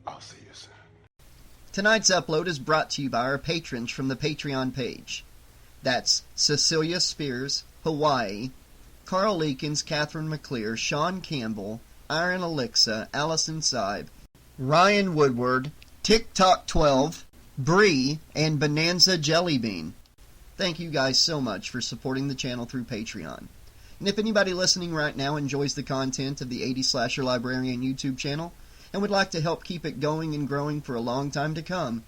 I'll see you soon. Tonight's upload is brought to you by our patrons from the Patreon page. That's Cecilia Spears, Hawaii, Carl Leakins, Catherine McClear, Sean Campbell, Iron Alexa, Allison Sibe, Ryan Woodward, TikTok12, Bree, and Bonanza Jellybean. Thank you guys so much for supporting the channel through Patreon. And if anybody listening right now enjoys the content of the 80 Slasher Librarian YouTube channel and would like to help keep it going and growing for a long time to come,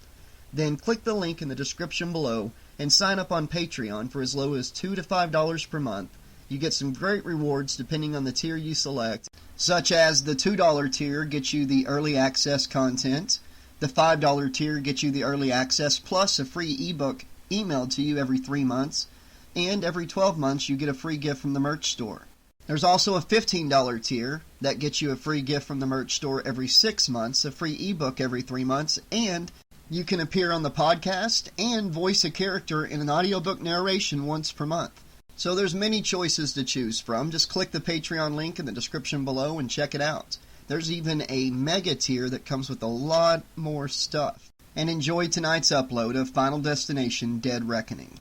then click the link in the description below and sign up on Patreon for as low as $2 to $5 per month. You get some great rewards depending on the tier you select, such as the $2 tier gets you the early access content, the $5 tier gets you the early access plus a free ebook emailed to you every 3 months, and every 12 months you get a free gift from the merch store. There's also a $15 tier that gets you a free gift from the merch store every 6 months, a free ebook every 3 months, and you can appear on the podcast and voice a character in an audiobook narration once per month. So there's many choices to choose from. Just click the Patreon link in the description below and check it out. There's even a mega tier that comes with a lot more stuff. And enjoy tonight's upload of Final Destination: Dead Reckoning.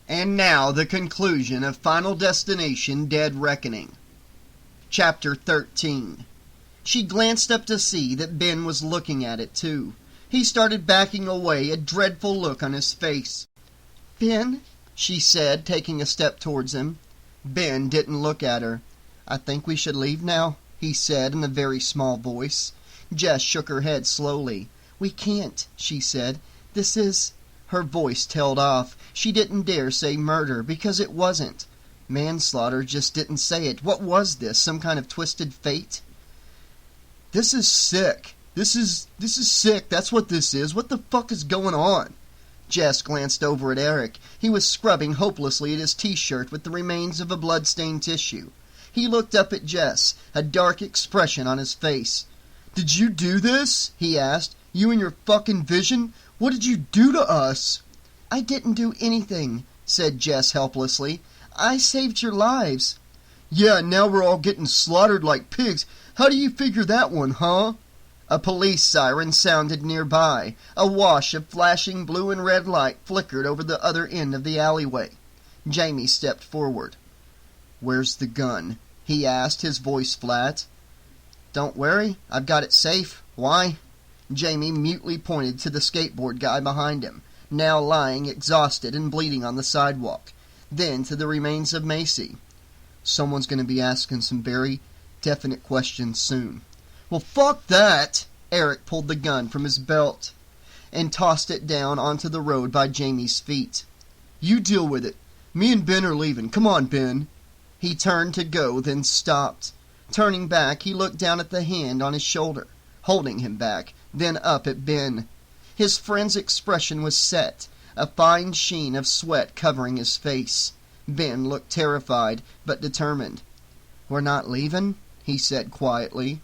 And now the conclusion of Final Destination: Dead Reckoning. Chapter 13. She glanced up to see that Ben was looking at it too. He started backing away, a dreadful look on his face. "Ben," she said, taking a step towards him. Ben didn't look at her. "I think we should leave now," he said in a very small voice. Jess shook her head slowly. "We can't," she said. "This is—" Her voice tailed off. She didn't dare say murder, because it wasn't. Manslaughter just didn't say it. What was this? Some kind of twisted fate? "This is sick. This is sick. That's what this is. What the fuck is going on?" Jess glanced over at Eric. He was scrubbing hopelessly at his t-shirt with the remains of a blood-stained tissue. He looked up at Jess, a dark expression on his face. "Did you do this?" he asked. "You and your fucking vision? What did you do to us?" "I didn't do anything," said Jess helplessly. "I saved your lives." "Yeah, now we're all getting slaughtered like pigs. How do you figure that one, huh?" A police siren sounded nearby. A wash of flashing blue and red light flickered over the other end of the alleyway. Jamie stepped forward. "Where's the gun?" he asked, his voice flat. "Don't worry, I've got it safe. Why?" Jamie mutely pointed to the skateboard guy behind him, now lying exhausted and bleeding on the sidewalk. Then to the remains of Macy. "Someone's going to be asking some very definite questions soon." "Well, fuck that!" Eric pulled the gun from his belt and tossed it down onto the road by Jamie's feet. "You deal with it. Me and Ben are leaving. Come on, Ben." He turned to go, then stopped. Turning back, he looked down at the hand on his shoulder, holding him back, then up at Ben. His friend's expression was set, a fine sheen of sweat covering his face. Ben looked terrified, but determined. "We're not leaving?" he said quietly.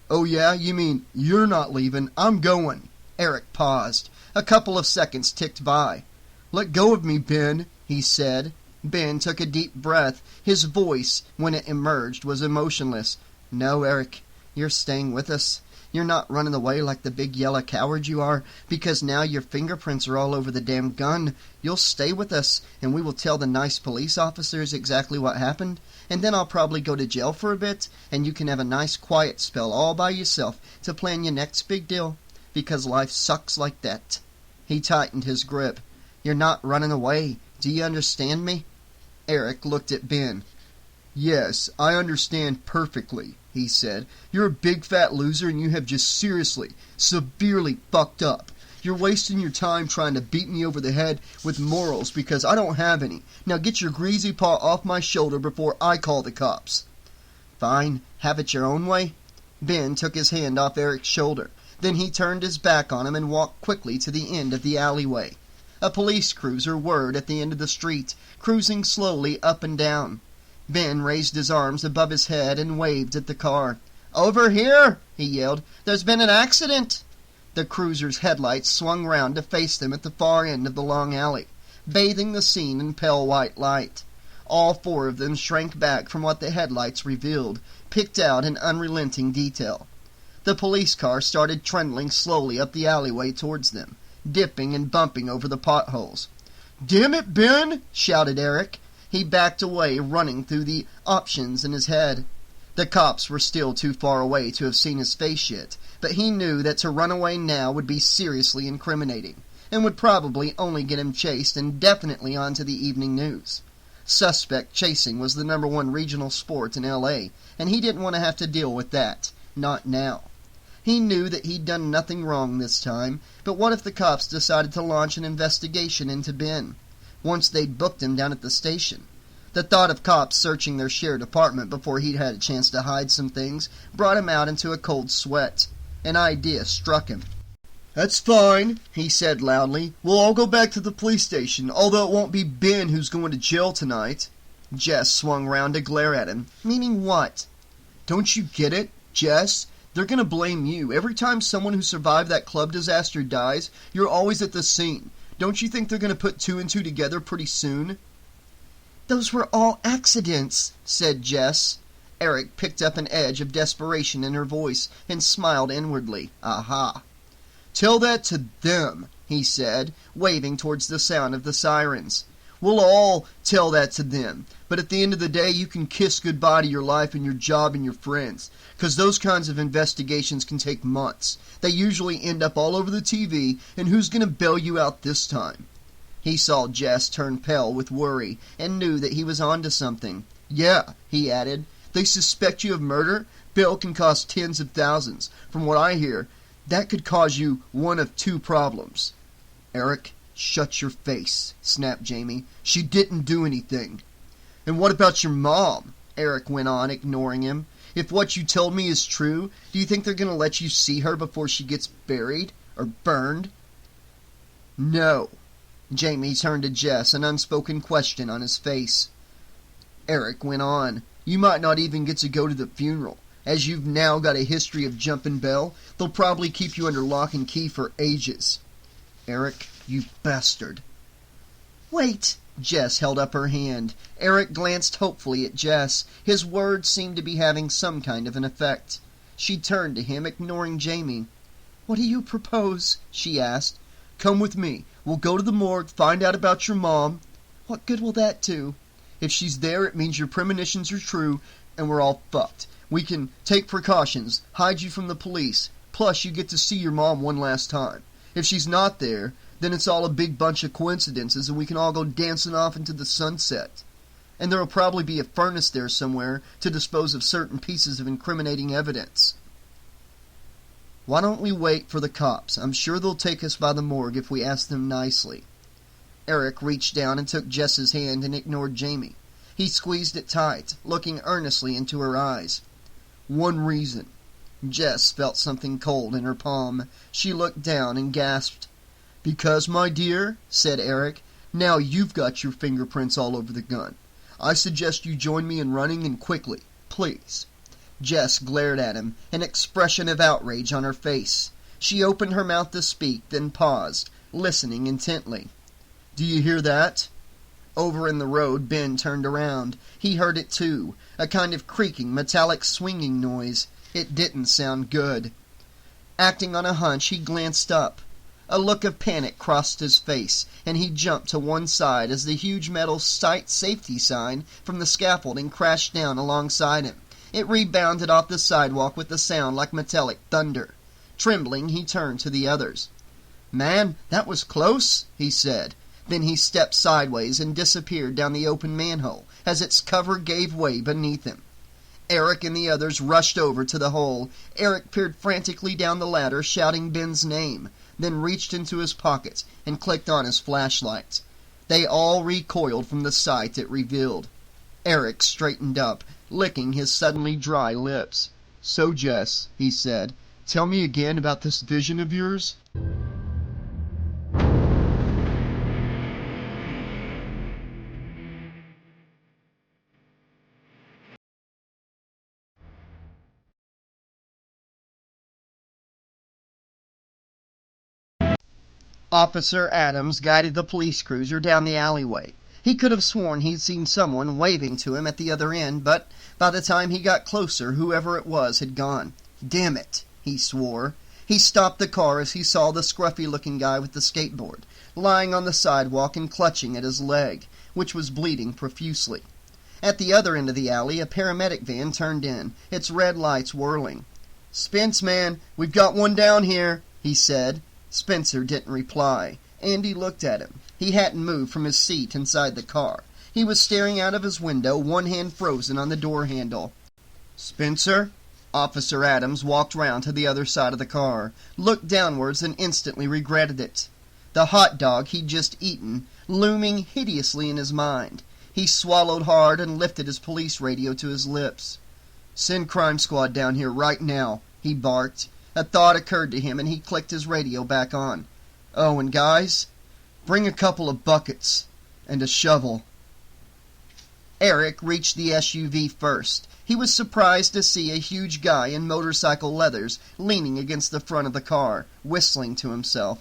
"Oh yeah, you mean you're not leaving? I'm going." Eric paused. A couple of seconds ticked by. "Let go of me, Ben," he said. Ben took a deep breath. His voice, when it emerged, was emotionless. "No, Eric, you're staying with us. You're not running away like the big yellow coward you are, because now your fingerprints are all over the damn gun. You'll stay with us, and we will tell the nice police officers exactly what happened, and then I'll probably go to jail for a bit, and you can have a nice quiet spell all by yourself to plan your next big deal, because life sucks like that." He tightened his grip. "You're not running away. Do you understand me?" Eric looked at Ben. "Yes, I understand perfectly," he said. "You're a big fat loser and you have just seriously, severely fucked up. You're wasting your time trying to beat me over the head with morals because I don't have any. Now get your greasy paw off my shoulder before I call the cops." "Fine, have it your own way." Ben took his hand off Eric's shoulder. Then he turned his back on him and walked quickly to the end of the alleyway. A police cruiser whirred at the end of the street, cruising slowly up and down. Ben raised his arms above his head and waved at the car. "Over here!" he yelled. "There's been an accident!" The cruiser's headlights swung round to face them at the far end of the long alley, bathing the scene in pale white light. All four of them shrank back from what the headlights revealed, picked out in unrelenting detail. The police car started trundling slowly up the alleyway towards them, dipping and bumping over the potholes. "Damn it, Ben!" shouted Eric. He backed away, running through the options in his head. The cops were still too far away to have seen his face yet, but he knew that to run away now would be seriously incriminating, and would probably only get him chased and definitely onto the evening news. Suspect chasing was the #1 regional sport in L.A., and he didn't want to have to deal with that. Not now. He knew that he'd done nothing wrong this time, but what if the cops decided to launch an investigation into Ben, once they'd booked him down at the station? The thought of cops searching their shared apartment before he'd had a chance to hide some things brought him out into a cold sweat. An idea struck him. "That's fine," he said loudly. "We'll all go back to the police station, although it won't be Ben who's going to jail tonight." Jess swung round to glare at him. "Meaning what?" "Don't you get it, Jess? They're going to blame you. Every time someone who survived that club disaster dies, you're always at the scene. Don't you think they're going to put two and two together pretty soon?" "Those were all accidents," said Jess. Eric picked up an edge of desperation in her voice and smiled inwardly. Aha. "Tell that to them," he said, waving towards the sound of the sirens. "We'll all tell that to them. But at the end of the day, you can kiss goodbye to your life and your job and your friends. 'Cause those kinds of investigations can take months. They usually end up all over the TV, and who's going to bail you out this time?" He saw Jess turn pale with worry and knew that he was onto something. "Yeah," he added, "they suspect you of murder. Bail can cost tens of thousands. From what I hear, that could cause you one of two problems." "Eric, shut your face," snapped Jamie. "She didn't do anything." "And what about your mom?" Eric went on, ignoring him. "If what you told me is true, do you think they're going to let you see her before she gets buried or burned?" "No." Jamie turned to Jess, an unspoken question on his face. Eric went on. "You might not even get to go to the funeral. As you've now got a history of jumping bail, they'll probably keep you under lock and key for ages." "Eric, you bastard." "Wait." Jess held up her hand. Eric glanced hopefully at Jess. His words seemed to be having some kind of an effect. She turned to him, ignoring Jamie. "What do you propose?" she asked. "Come with me. We'll go to the morgue, find out about your mom." "What good will that do?" "If she's there, it means your premonitions are true, and we're all fucked. We can take precautions, hide you from the police, plus you get to see your mom one last time. If she's not there, then it's all a big bunch of coincidences and we can all go dancing off into the sunset. And there'll probably be a furnace there somewhere to dispose of certain pieces of incriminating evidence." "Why don't we wait for the cops? I'm sure they'll take us by the morgue if we ask them nicely." Eric reached down and took Jess's hand and ignored Jamie. He squeezed it tight, looking earnestly into her eyes. "One reason." Jess felt something cold in her palm. She looked down and gasped. "Because, my dear," said Eric, "now you've got your fingerprints all over the gun. I suggest you join me in running, and quickly, please." Jess glared at him, an expression of outrage on her face. She opened her mouth to speak, then paused, listening intently. "Do you hear that?" Over in the road, Ben turned around. He heard it too, a kind of creaking, metallic swinging noise. It didn't sound good. Acting on a hunch, he glanced up. A look of panic crossed his face, and he jumped to one side as the huge metal site safety sign from the scaffolding crashed down alongside him. It rebounded off the sidewalk with a sound like metallic thunder. Trembling, he turned to the others. "Man, that was close," he said. Then he stepped sideways and disappeared down the open manhole as its cover gave way beneath him. Eric and the others rushed over to the hole. Eric peered frantically down the ladder, shouting Ben's name, then reached into his pocket and clicked on his flashlight. They all recoiled from the sight it revealed. Eric straightened up, licking his suddenly dry lips. "So, Jess," he said, "tell me again about this vision of yours." Officer Adams guided the police cruiser down the alleyway. He could have sworn he'd seen someone waving to him at the other end, but by the time he got closer, whoever it was had gone. "Damn it," he swore. He stopped the car as he saw the scruffy-looking guy with the skateboard, lying on the sidewalk and clutching at his leg, which was bleeding profusely. At the other end of the alley, a paramedic van turned in, its red lights whirling. "Spence, man, we've got one down here," he said. Spencer didn't reply. Andy looked at him. He hadn't moved from his seat inside the car. He was staring out of his window, one hand frozen on the door handle. "Spencer?" Officer Adams walked round to the other side of the car, looked downwards, and instantly regretted it. The hot dog he'd just eaten, looming hideously in his mind. He swallowed hard and lifted his police radio to his lips. "Send Crime Squad down here right now," he barked. A thought occurred to him, and he clicked his radio back on. "Oh, and guys, bring a couple of buckets and a shovel." Eric reached the SUV first. He was surprised to see a huge guy in motorcycle leathers leaning against the front of the car, whistling to himself.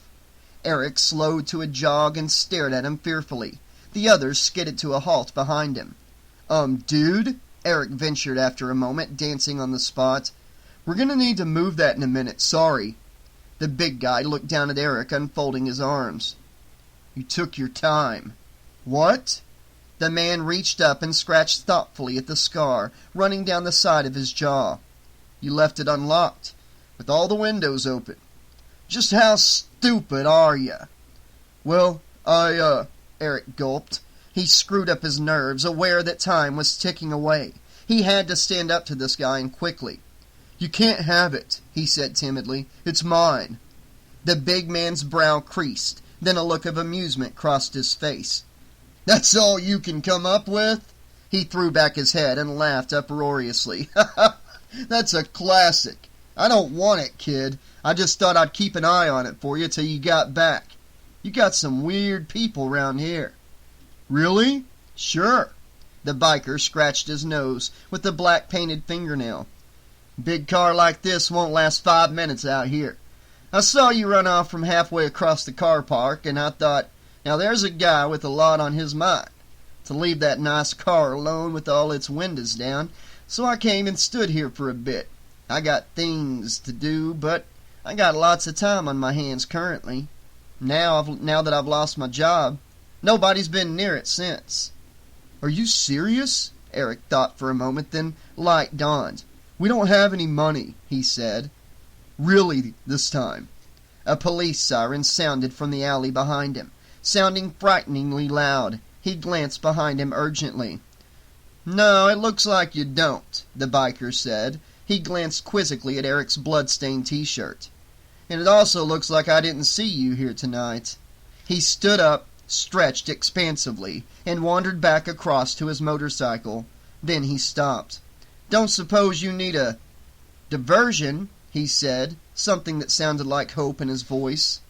Eric slowed to a jog and stared at him fearfully. The others skidded to a halt behind him. Dude?" Eric ventured after a moment, dancing on the spot. "We're gonna need to move that in a minute, sorry." The big guy looked down at Eric, unfolding his arms. "You took your time." "What?" The man reached up and scratched thoughtfully at the scar running down the side of his jaw. "You left it unlocked, with all the windows open. Just how stupid are you?" "Well, Eric gulped. He screwed up his nerves, aware that time was ticking away. He had to stand up to this guy, and quickly. "You can't have it," he said timidly. "It's mine." The big man's brow creased, then a look of amusement crossed his face. "That's all you can come up with?" He threw back his head and laughed uproariously. "That's a classic. I don't want it, kid. I just thought I'd keep an eye on it for you till you got back. You got some weird people round here." "Really?" "Sure." The biker scratched his nose with the black painted fingernail. "Big car like this won't last 5 minutes out here. I saw you run off from halfway across the car park, and I thought, now there's a guy with a lot on his mind. To leave that nice car alone with all its windows down, so I came and stood here for a bit. I got things to do, but I got lots of time on my hands currently. Now that I've lost my job, nobody's been near it since." "Are you serious?" Eric thought for a moment, then light dawned. "We don't have any money," he said. "Really, this time." A police siren sounded from the alley behind him, sounding frighteningly loud. He glanced behind him urgently. "No, it looks like you don't," the biker said. He glanced quizzically at Eric's blood-stained T-shirt. "And it also looks like I didn't see you here tonight." He stood up, stretched expansively, and wandered back across to his motorcycle. Then he stopped. "Don't suppose you need a diversion?" he said, something that sounded like hope in his voice.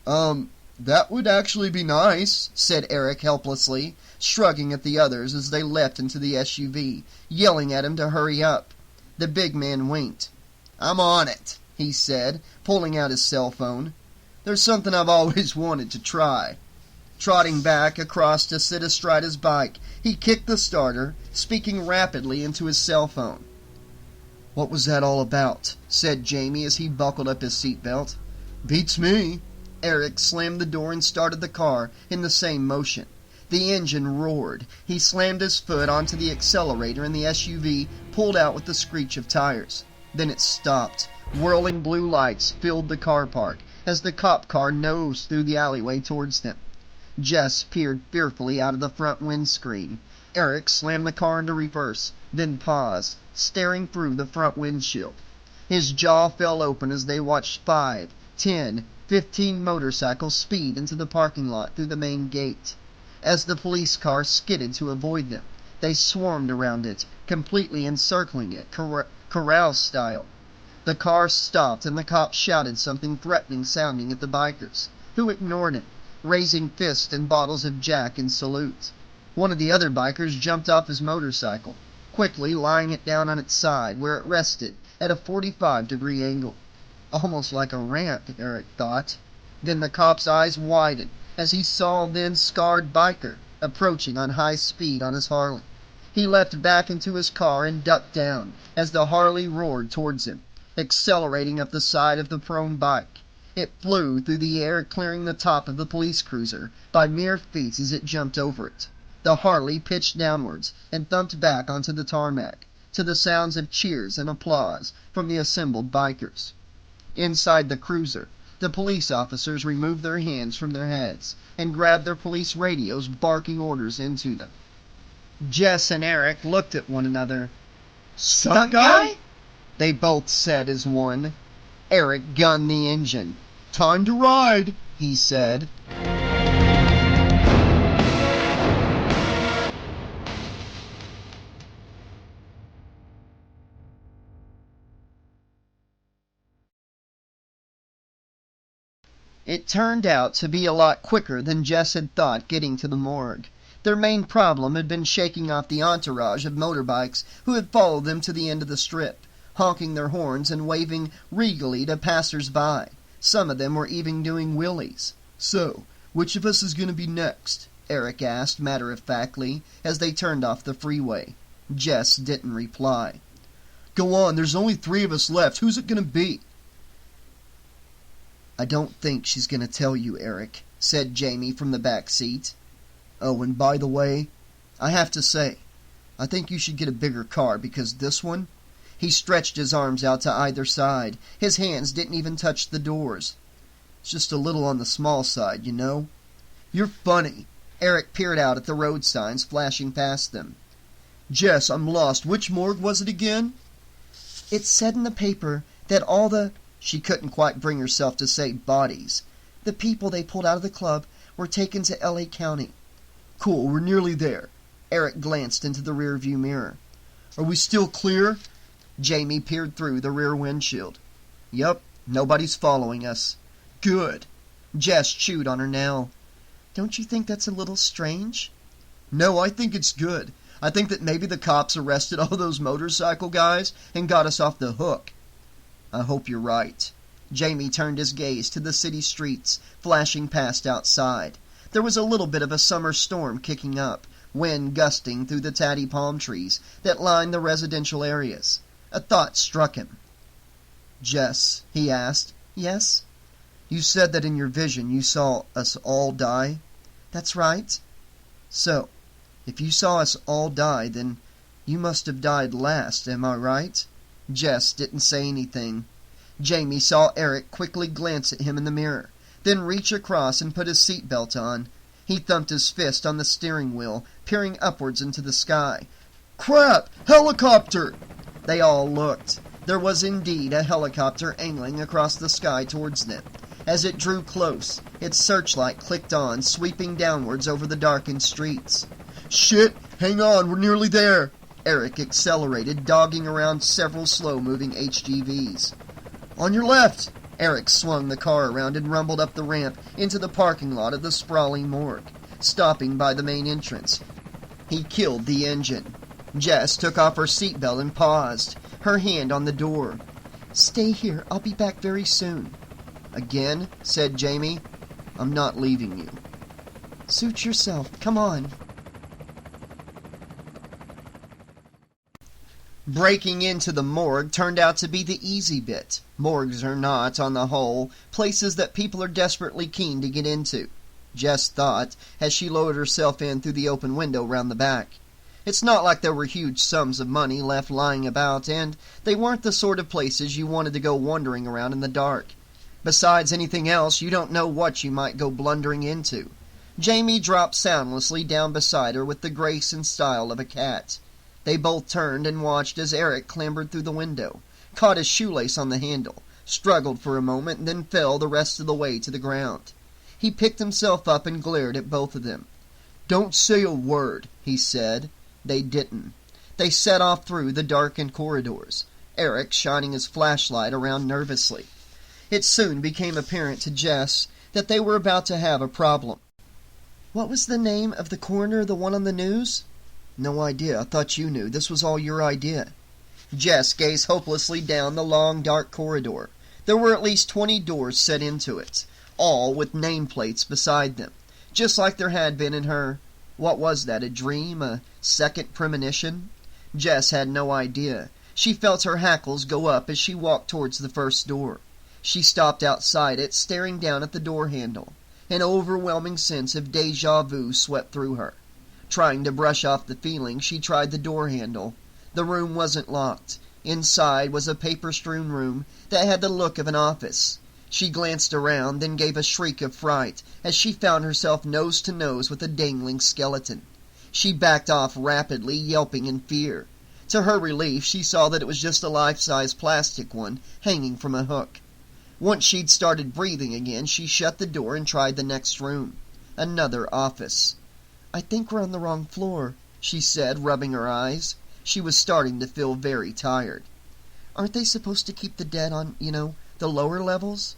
That would actually be nice," said Eric helplessly, shrugging at the others as they leapt into the SUV, yelling at him to hurry up. The big man winked. "I'm on it," he said, pulling out his cell phone. "There's something I've always wanted to try." Trotting back across to sit astride his bike, he kicked the starter, speaking rapidly into his cell phone. "What was that all about?" said Jamie as he buckled up his seatbelt. "Beats me." Eric slammed the door and started the car in the same motion. The engine roared. He slammed his foot onto the accelerator and the SUV pulled out with the screech of tires. Then it stopped. Whirling blue lights filled the car park as the cop car nosed through the alleyway towards them. Jess peered fearfully out of the front windscreen. Eric slammed the car into reverse, then paused, staring through the front windshield. His jaw fell open as they watched 5, 10, 15 motorcycles speed into the parking lot through the main gate. As the police car skidded to avoid them, they swarmed around it, completely encircling it, corral style. The car stopped and the cop shouted something threatening sounding at the bikers, who ignored him, raising fists and bottles of Jack in salute. One of the other bikers jumped off his motorcycle, quickly lying it down on its side, where it rested at a 45-degree angle. Almost like a ramp, Eric thought. Then the cop's eyes widened as he saw a then-scarred biker approaching on high speed on his Harley. He leapt back into his car and ducked down as the Harley roared towards him. accelerating up the side of the prone bike. It flew through the air, clearing the top of the police cruiser by mere feet as it jumped over it. The Harley pitched downwards and thumped back onto the tarmac, to the sounds of cheers and applause from the assembled bikers. Inside the cruiser, the police officers removed their hands from their heads and grabbed their police radios, barking orders into them. Jess and Eric looked at one another. "Stunt guy?" they both said as one. Eric gunned the engine. "Time to ride," he said. It turned out to be a lot quicker than Jess had thought getting to the morgue. Their main problem had been shaking off the entourage of motorbikes who had followed them to the end of the strip, honking their horns and waving regally to passers-by. Some of them were even doing wheelies. "So, which of us is going to be next?" Eric asked matter-of-factly as they turned off the freeway. Jess didn't reply. "Go on, there's only 3 of us left. Who's it going to be?" "I don't think she's going to tell you, Eric," said Jamie from the back seat. "Oh, and by the way, I have to say, I think you should get a bigger car, because this one..." He stretched his arms out to either side. His hands didn't even touch the doors. "It's just a little on the small side, you know." "You're funny." Eric peered out at the road signs flashing past them. "Jess, I'm lost. Which morgue was it again?" "It said in the paper that all the..." She couldn't quite bring herself to say bodies. "The people they pulled out of the club were taken to L.A. County." "Cool, we're nearly there." Eric glanced into the rearview mirror. "Are we still clear?" Jamie peered through the rear windshield. "Yup, nobody's following us." "Good." Jess chewed on her nail. "Don't you think that's a little strange?" "No, I think it's good. I think that maybe the cops arrested all those motorcycle guys and got us off the hook." "I hope you're right." Jamie turned his gaze to the city streets, flashing past outside. There was a little bit of a summer storm kicking up, wind gusting through the tatty palm trees that lined the residential areas. A thought struck him. "Jess," he asked. "Yes?" "You said that in your vision you saw us all die?" "That's right." "So, if you saw us all die, then you must have died last, am I right?" Jess didn't say anything. Jamie saw Eric quickly glance at him in the mirror, then reach across and put his seatbelt on. He thumped his fist on the steering wheel, peering upwards into the sky. "Crap! Helicopter!" They all looked. There was indeed a helicopter angling across the sky towards them. As it drew close, its searchlight clicked on, sweeping downwards over the darkened streets. "Shit! Hang on, we're nearly there!" Eric accelerated, dogging around several slow-moving HGVs. "On your left!" Eric swung the car around and rumbled up the ramp into the parking lot of the sprawling morgue, stopping by the main entrance. He killed the engine. Jess took off her seatbelt and paused, her hand on the door. "Stay here. I'll be back very soon." "Again?" said Jamie. "I'm not leaving you." "Suit yourself. Come on." Breaking into the morgue turned out to be the easy bit. Morgues are not, on the whole, places that people are desperately keen to get into, Jess thought, as she lowered herself in through the open window round the back. It's not like there were huge sums of money left lying about, and they weren't the sort of places you wanted to go wandering around in the dark. Besides anything else, you don't know what you might go blundering into. Jamie dropped soundlessly down beside her with the grace and style of a cat. They both turned and watched as Eric clambered through the window, caught his shoelace on the handle, struggled for a moment, and then fell the rest of the way to the ground. He picked himself up and glared at both of them. "Don't say a word," he said. They didn't. They set off through the darkened corridors, Eric shining his flashlight around nervously. It soon became apparent to Jess that they were about to have a problem. "What was the name of the coroner, the one on the news?" "No idea. I thought you knew. This was all your idea." Jess gazed hopelessly down the long, dark corridor. There were at least 20 doors set into it, all with nameplates beside them, just like there had been in her... What was that, a dream? A second premonition? Jess had no idea. She felt her hackles go up as she walked towards the first door. She stopped outside it, staring down at the door handle. An overwhelming sense of déjà vu swept through her. Trying to brush off the feeling, she tried the door handle. The room wasn't locked. Inside was a paper-strewn room that had the look of an office. She glanced around, then gave a shriek of fright as she found herself nose to nose with a dangling skeleton. She backed off rapidly, yelping in fear. To her relief, she saw that it was just a life-size plastic one hanging from a hook. Once she'd started breathing again, she shut the door and tried the next room. Another office. "I think we're on the wrong floor," she said, rubbing her eyes. She was starting to feel very tired. "Aren't they supposed to keep the dead on, the lower levels?"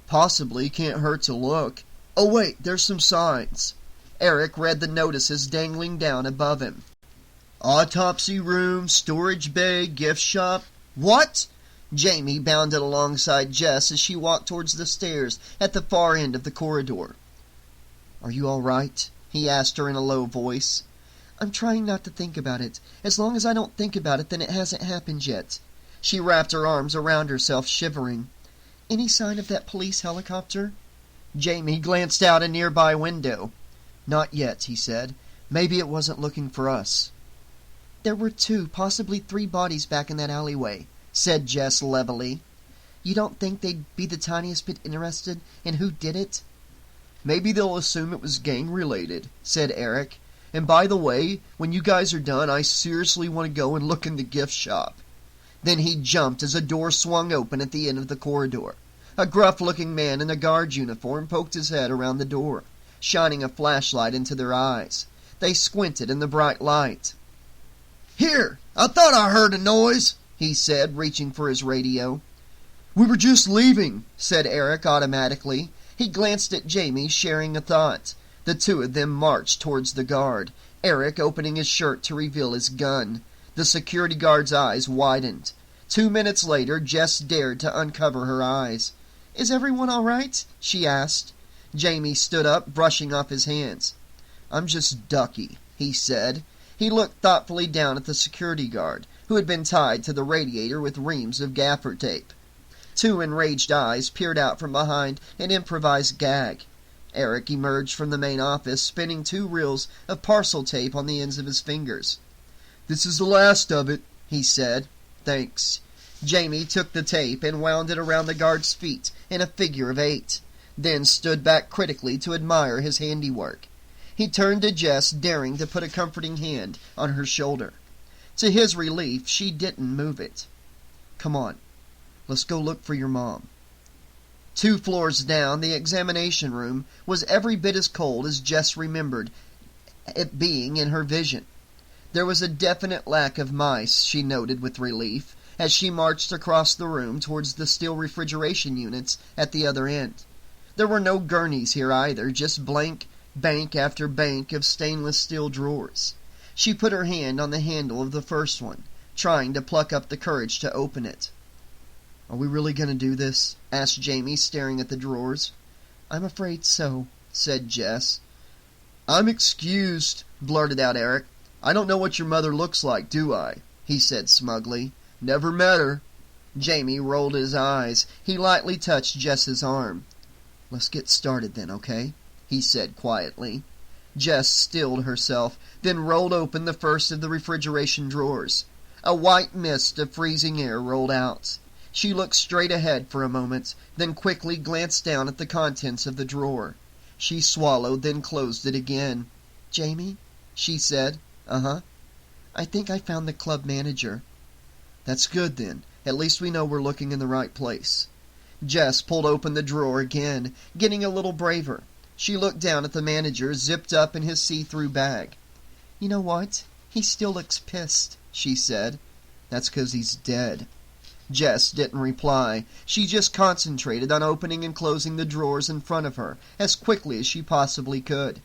"Possibly. Can't hurt to look. Oh, wait, there's some signs." Eric read the notices dangling down above him. "Autopsy room, storage bay, gift shop." "What?" Jamie bounded alongside Jess as she walked towards the stairs at the far end of the corridor. "Are you all right?" he asked her in a low voice. "I'm trying not to think about it. As long as I don't think about it, then it hasn't happened yet." She wrapped her arms around herself, shivering. "Any sign of that police helicopter?" Jamie glanced out a nearby window. "Not yet," he said. "Maybe it wasn't looking for us." "There were 2, possibly 3 bodies back in that alleyway," said Jess levelly. "You don't think they'd be the tiniest bit interested in who did it?" "Maybe they'll assume it was gang-related," said Eric. "And by the way, when you guys are done, I seriously want to go and look in the gift shop." Then he jumped as a door swung open at the end of the corridor. A gruff-looking man in a guard's uniform poked his head around the door, shining a flashlight into their eyes. They squinted in the bright light. "Here! I thought I heard a noise," he said, reaching for his radio. "We were just leaving," said Eric automatically. He glanced at Jamie, sharing a thought. The two of them marched towards the guard, Eric opening his shirt to reveal his gun. The security guard's eyes widened. 2 minutes later, Jess dared to uncover her eyes. "Is everyone all right?" she asked. Jamie stood up, brushing off his hands. "I'm just ducky," he said. He looked thoughtfully down at the security guard, who had been tied to the radiator with reams of gaffer tape. 2 enraged eyes peered out from behind an improvised gag. Eric emerged from the main office, spinning 2 reels of parcel tape on the ends of his fingers. "This is the last of it," he said. "Thanks." Jamie took the tape and wound it around the guard's feet in a figure of 8, then stood back critically to admire his handiwork. He turned to Jess, daring to put a comforting hand on her shoulder. To his relief, she didn't move it. "Come on, let's go look for your mom." 2 floors down, the examination room was every bit as cold as Jess remembered it being in her vision. There was a definite lack of mice, she noted with relief, as she marched across the room towards the steel refrigeration units at the other end. There were no gurneys here either, just blank bank after bank of stainless steel drawers. She put her hand on the handle of the first one, trying to pluck up the courage to open it. "Are we really going to do this?" asked Jamie, staring at the drawers. "I'm afraid so," said Jess. "I'm excused," blurted out Eric. "I don't know what your mother looks like, do I?" he said smugly. "Never met her." Jamie rolled his eyes. He lightly touched Jess's arm. "Let's get started then, okay?" he said quietly. Jess stilled herself, then rolled open the first of the refrigeration drawers. A white mist of freezing air rolled out. She looked straight ahead for a moment, then quickly glanced down at the contents of the drawer. She swallowed, then closed it again. "Jamie?" she said. "Uh-huh." "I think I found the club manager." "That's good, then. At least we know we're looking in the right place." Jess pulled open the drawer again, getting a little braver. She looked down at the manager, zipped up in his see-through bag. "You know what? He still looks pissed," she said. "That's 'cause he's dead." Jess didn't reply. She just concentrated on opening and closing the drawers in front of her as quickly as she possibly could.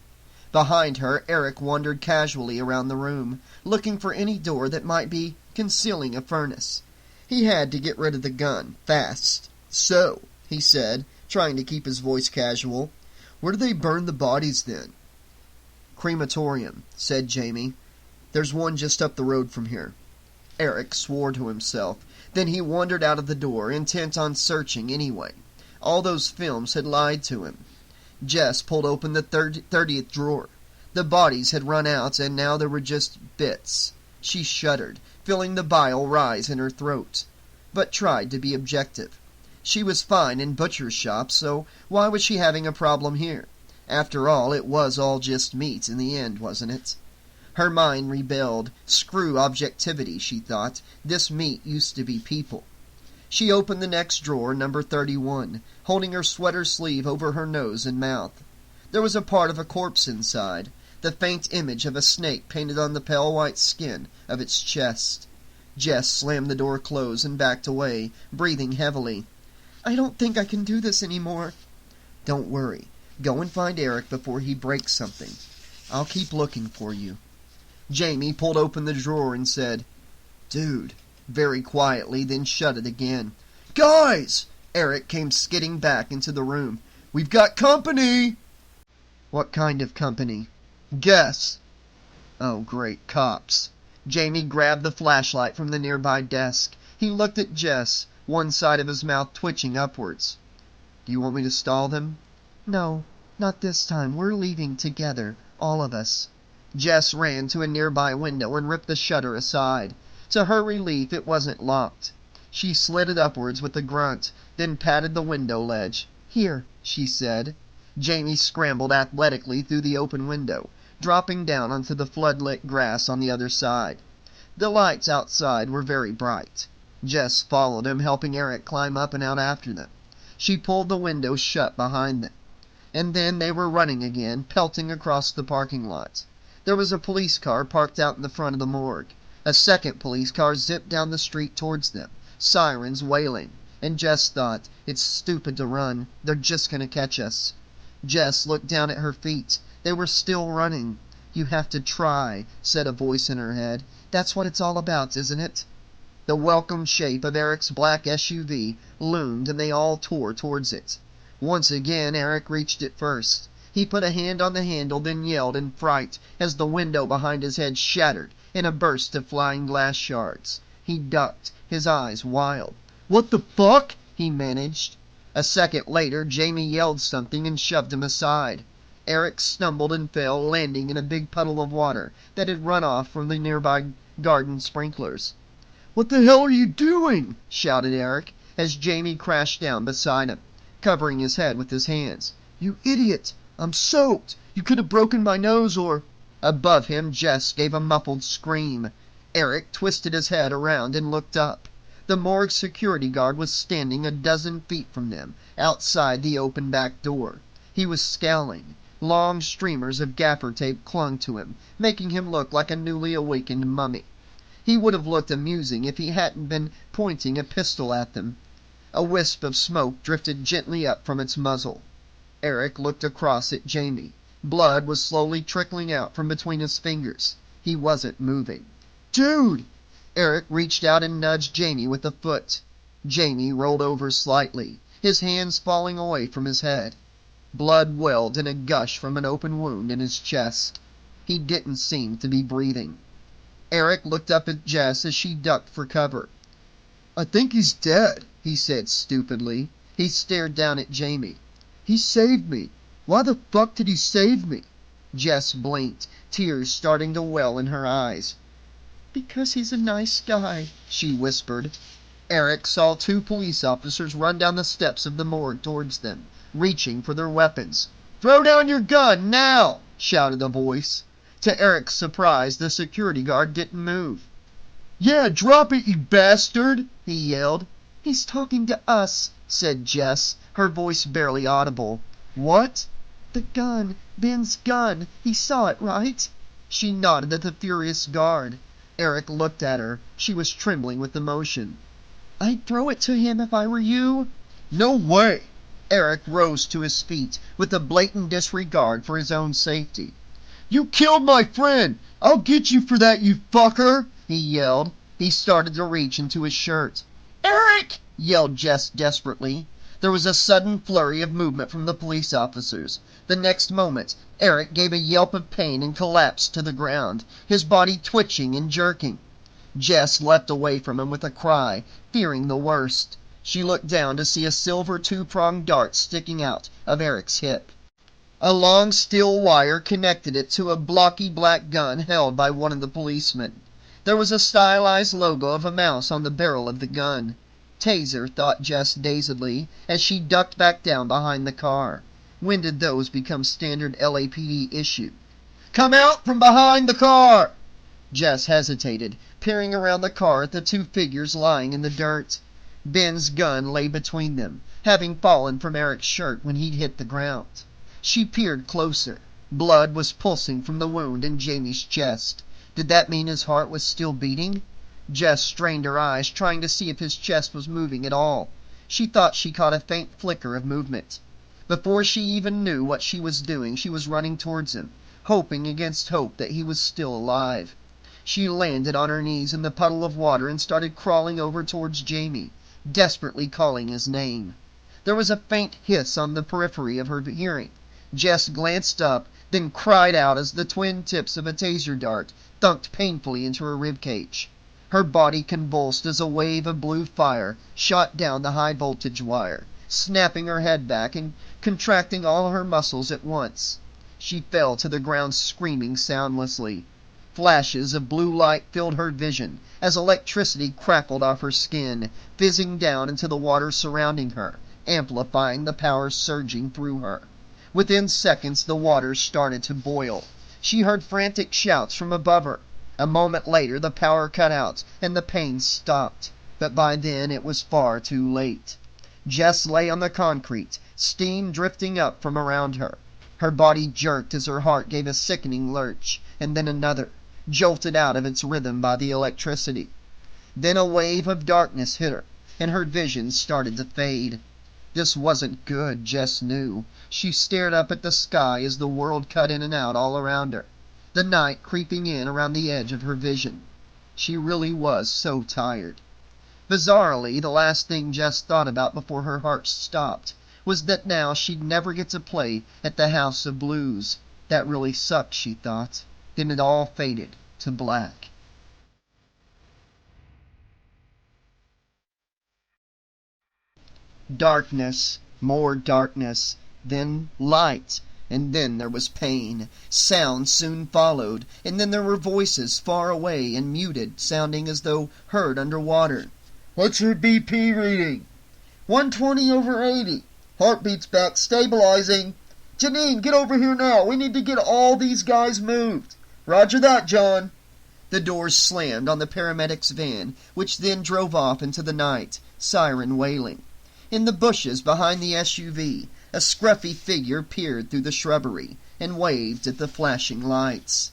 Behind her, Eric wandered casually around the room, looking for any door that might be concealing a furnace. He had to get rid of the gun, fast. "So," he said, trying to keep his voice casual, "where do they burn the bodies then?" "Crematorium," said Jamie. "There's one just up the road from here." Eric swore to himself. Then he wandered out of the door, intent on searching anyway. All those films had lied to him. Jess pulled open the 30th drawer. The bodies had run out, and now there were just bits. She shuddered, feeling the bile rise in her throat, but tried to be objective. She was fine in butcher's shops, so why was she having a problem here? After all, it was all just meat in the end, wasn't it? Her mind rebelled. Screw objectivity, she thought. This meat used to be people. She opened the next drawer, number 31, holding her sweater sleeve over her nose and mouth. There was a part of a corpse inside, the faint image of a snake painted on the pale white skin of its chest. Jess slammed the door closed and backed away, breathing heavily. "I don't think I can do this anymore." "Don't worry. Go and find Eric before he breaks something. I'll keep looking for you." Jamie pulled open the drawer and said, "Dude," very quietly, then shut it again. "Guys!" Eric came skidding back into the room. "We've got company!" "What kind of company?" "Guess." "Oh, great, cops." Jamie grabbed the flashlight from the nearby desk. He looked at Jess, one side of his mouth twitching upwards. "Do you want me to stall them?" "No, not this time. We're leaving together, all of us." Jess ran to a nearby window and ripped the shutter aside. To her relief, it wasn't locked. She slid it upwards with a grunt, then patted the window ledge. "Here," she said. Jamie scrambled athletically through the open window, dropping down onto the floodlit grass on the other side. The lights outside were very bright. Jess followed him, helping Eric climb up and out after them. She pulled the window shut behind them. And then they were running again, pelting across the parking lot. There was a police car parked out in the front of the morgue. A second police car zipped down the street towards them, sirens wailing, and Jess thought, "It's stupid to run. They're just going to catch us." Jess looked down at her feet. They were still running. "You have to try," said a voice in her head. "That's what it's all about, isn't it?" The welcome shape of Eric's black SUV loomed, and they all tore towards it. Once again, Eric reached it first. He put a hand on the handle, then yelled in fright as the window behind his head shattered in a burst of flying glass shards. He ducked, his eyes wild. "What the fuck?" he managed. A second later, Jamie yelled something and shoved him aside. Eric stumbled and fell, landing in a big puddle of water that had run off from the nearby garden sprinklers. "What the hell are you doing?" shouted Eric as Jamie crashed down beside him, covering his head with his hands. "You idiot! I'm soaked! You could have broken my nose or—" Above him, Jess gave a muffled scream. Eric twisted his head around and looked up. The morgue security guard was standing a dozen feet from them, outside the open back door. He was scowling. Long streamers of gaffer tape clung to him, making him look like a newly awakened mummy. He would have looked amusing if he hadn't been pointing a pistol at them. A wisp of smoke drifted gently up from its muzzle. Eric looked across at Jamie. Blood was slowly trickling out from between his fingers. He wasn't moving. "Dude!" Eric reached out and nudged Jamie with a foot. Jamie rolled over slightly, his hands falling away from his head. Blood welled in a gush from an open wound in his chest. He didn't seem to be breathing. Eric looked up at Jess as she ducked for cover. "I think he's dead," he said stupidly. He stared down at Jamie. "He saved me. Why the fuck did he save me?" Jess blinked, tears starting to well in her eyes. "Because he's a nice guy," she whispered. Eric saw two police officers run down the steps of the morgue towards them, reaching for their weapons. "Throw down your gun, now!" shouted a voice. To Eric's surprise, the security guard didn't move. "Yeah, drop it, you bastard!" he yelled. "He's talking to us," said Jess, her voice barely audible. "What?" "The gun. Ben's gun. He saw it, right?" She nodded at the furious guard. Eric looked at her. She was trembling with emotion. "I'd throw it to him if I were you." "No way!" Eric rose to his feet with a blatant disregard for his own safety. "You killed my friend! I'll get you for that, you fucker!" he yelled. He started to reach into his shirt. "Eric!" yelled Jess desperately. There was a sudden flurry of movement from the police officers. The next moment, Eric gave a yelp of pain and collapsed to the ground, his body twitching and jerking. Jess leapt away from him with a cry, fearing the worst. She looked down to see a silver two-pronged dart sticking out of Eric's hip. A long steel wire connected it to a blocky black gun held by one of the policemen. There was a stylized logo of a mouse on the barrel of the gun. Taser, thought Jess dazedly, as she ducked back down behind the car. When did those become standard LAPD issue? "Come out from behind the car!" Jess hesitated, peering around the car at the two figures lying in the dirt. Ben's gun lay between them, having fallen from Eric's shirt when he'd hit the ground. She peered closer. Blood was pulsing from the wound in Jamie's chest. Did that mean his heart was still beating? Jess strained her eyes, trying to see if his chest was moving at all. She thought she caught a faint flicker of movement. Before she even knew what she was doing, she was running towards him, hoping against hope that he was still alive. She landed on her knees in the puddle of water and started crawling over towards Jamie, desperately calling his name. There was a faint hiss on the periphery of her hearing. Jess glanced up, then cried out as the twin tips of a taser dart thunked painfully into her ribcage. Her body convulsed as a wave of blue fire shot down the high-voltage wire, snapping her head back and contracting all her muscles at once. She fell to the ground screaming soundlessly. Flashes of blue light filled her vision as electricity crackled off her skin, fizzing down into the water surrounding her, amplifying the power surging through her. Within seconds, the water started to boil. She heard frantic shouts from above her. A moment later, the power cut out, and the pain stopped. But by then, it was far too late. Jess lay on the concrete, steam drifting up from around her. Her body jerked as her heart gave a sickening lurch, and then another, jolted out of its rhythm by the electricity. Then a wave of darkness hit her, and her vision started to fade. This wasn't good, Jess knew. She stared up at the sky as the world cut in and out all around her, the night creeping in around the edge of her vision. She really was so tired. Bizarrely, the last thing Jess thought about before her heart stopped was that now she'd never get to play at the House of Blues. That really sucked, she thought. Then it all faded to black. Darkness, more darkness, then light, and then there was pain. Sound soon followed, and then there were voices far away and muted, sounding as though heard underwater. "What's your BP reading?" 120/80. "Heartbeat's back, stabilizing." "Janine, get over here now. We need to get all these guys moved." "Roger that, John." The doors slammed on the paramedics' van, which then drove off into the night, siren wailing. In the bushes behind the SUV, a scruffy figure peered through the shrubbery and waved at the flashing lights.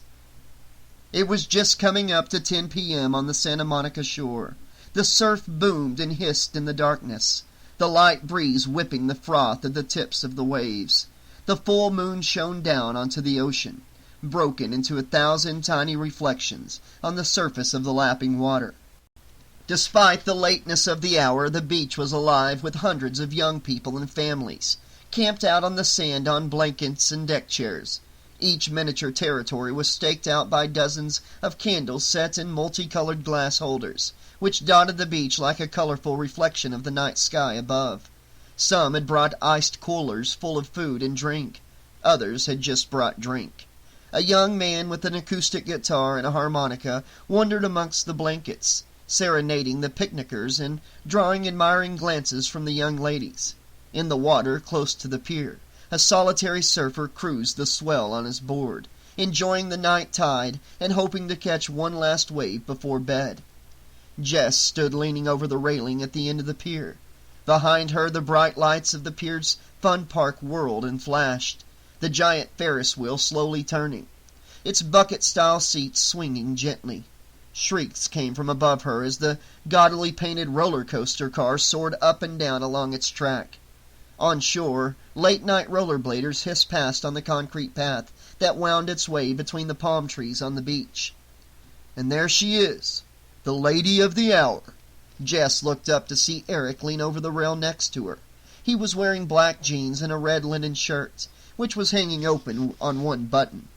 It was just coming up to 10 p.m. on the Santa Monica shore. The surf boomed and hissed in the darkness, the light breeze whipping the froth at the tips of the waves. The full moon shone down onto the ocean, broken into 1,000 tiny reflections on the surface of the lapping water. Despite the lateness of the hour, the beach was alive with hundreds of young people and families, camped out on the sand on blankets and deck chairs. Each miniature territory was staked out by dozens of candles set in multicolored glass holders, which dotted the beach like a colorful reflection of the night sky above. Some had brought iced coolers full of food and drink. Others had just brought drink. A young man with an acoustic guitar and a harmonica wandered amongst the blankets, serenading the picnickers and drawing admiring glances from the young ladies. In the water close to the pier, a solitary surfer cruised the swell on his board, enjoying the night tide and hoping to catch one last wave before bed. Jess stood leaning over the railing at the end of the pier. Behind her, the bright lights of the pier's fun park whirled and flashed, the giant Ferris wheel slowly turning, its bucket-style seats swinging gently. Shrieks came from above her as the gaudily painted roller coaster car soared up and down along its track. On shore, late-night rollerbladers hissed past on the concrete path that wound its way between the palm trees on the beach. And there she is, the lady of the hour. Jess looked up to see Eric lean over the rail next to her. He was wearing black jeans and a red linen shirt, which was hanging open on one button.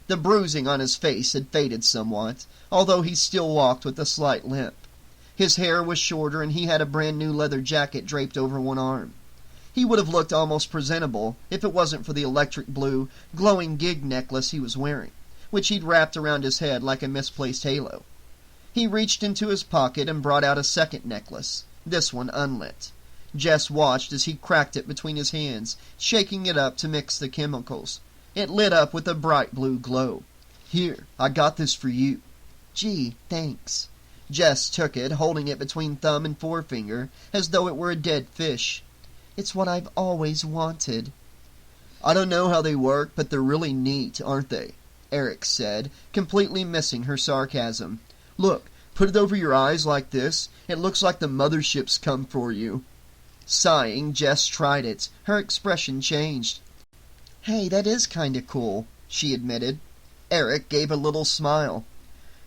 The bruising on his face had faded somewhat, although he still walked with a slight limp. His hair was shorter, and he had a brand-new leather jacket draped over one arm. He would have looked almost presentable if it wasn't for the electric blue, glowing gig necklace he was wearing, which he'd wrapped around his head like a misplaced halo. He reached into his pocket and brought out a second necklace, this one unlit. Jess watched as he cracked it between his hands, shaking it up to mix the chemicals. It lit up with a bright blue glow. "Here, I got this for you." "Gee, thanks." Jess took it, holding it between thumb and forefinger, as though it were a dead fish. "It's what I've always wanted." "I don't know how they work, but they're really neat, aren't they?" Eric said, completely missing her sarcasm. "Look, put it over your eyes like this. It looks like the mothership's come for you." Sighing, Jess tried it. Her expression changed. "Hey, that is kinda cool," she admitted. Eric gave a little smile.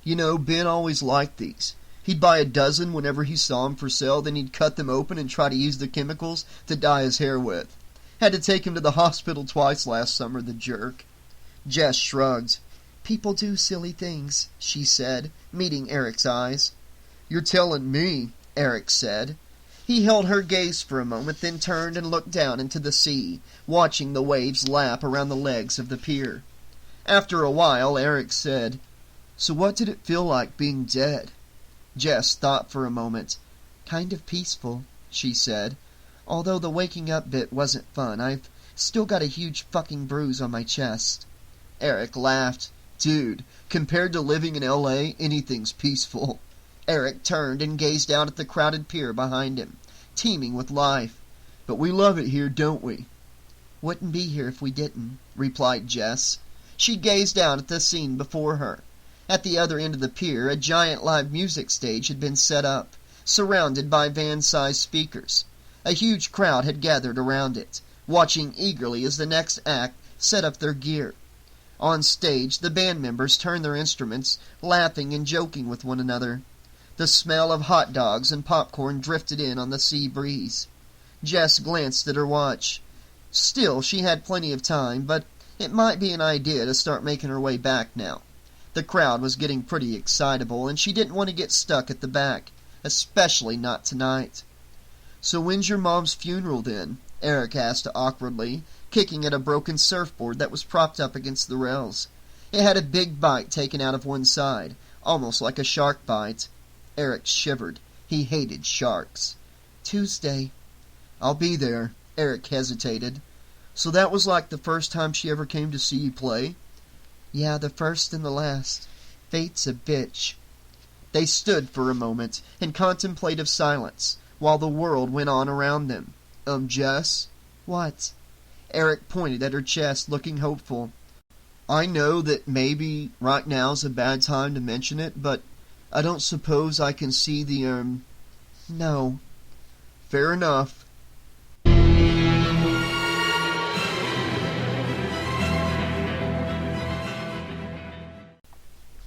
"You know, Ben always liked these. He'd buy a dozen whenever he saw 'em for sale, then he'd cut them open and try to use the chemicals to dye his hair with. Had to take him to the hospital twice last summer, the jerk." Jess shrugged. "People do silly things," she said, meeting Eric's eyes. "You're telling me," Eric said. He held her gaze for a moment, then turned and looked down into the sea, watching the waves lap around the legs of the pier. After a while, Eric said, "So what did it feel like being dead?" Jess thought for a moment. "Kind of peaceful," she said. "Although the waking up bit wasn't fun. I've still got a huge fucking bruise on my chest." Eric laughed. "Dude, compared to living in L.A., anything's peaceful." Eric turned and gazed out at the crowded pier behind him, teeming with life. "But we love it here, don't we?" "Wouldn't be here if we didn't," replied Jess. She gazed out at the scene before her. At the other end of the pier, a giant live music stage had been set up, surrounded by van-sized speakers. A huge crowd had gathered around it, watching eagerly as the next act set up their gear. On stage, the band members turned their instruments, laughing and joking with one another. The smell of hot dogs and popcorn drifted in on the sea breeze. Jess glanced at her watch. Still, she had plenty of time, but it might be an idea to start making her way back now. The crowd was getting pretty excitable, and she didn't want to get stuck at the back, especially not tonight. "So when's your mom's funeral, then?" Eric asked awkwardly, kicking at a broken surfboard that was propped up against the rails. It had a big bite taken out of one side, almost like a shark bite. Eric shivered. He hated sharks. "Tuesday." "I'll be there." Eric hesitated. "So that was like the first time she ever came to see you play?" "Yeah, the first and the last. Fate's a bitch." They stood for a moment in contemplative silence, while the world went on around them. Jess?" "What?" Eric pointed at her chest, looking hopeful. "I know that maybe right now's a bad time to mention it, but I don't suppose I can see the, No." "Fair enough."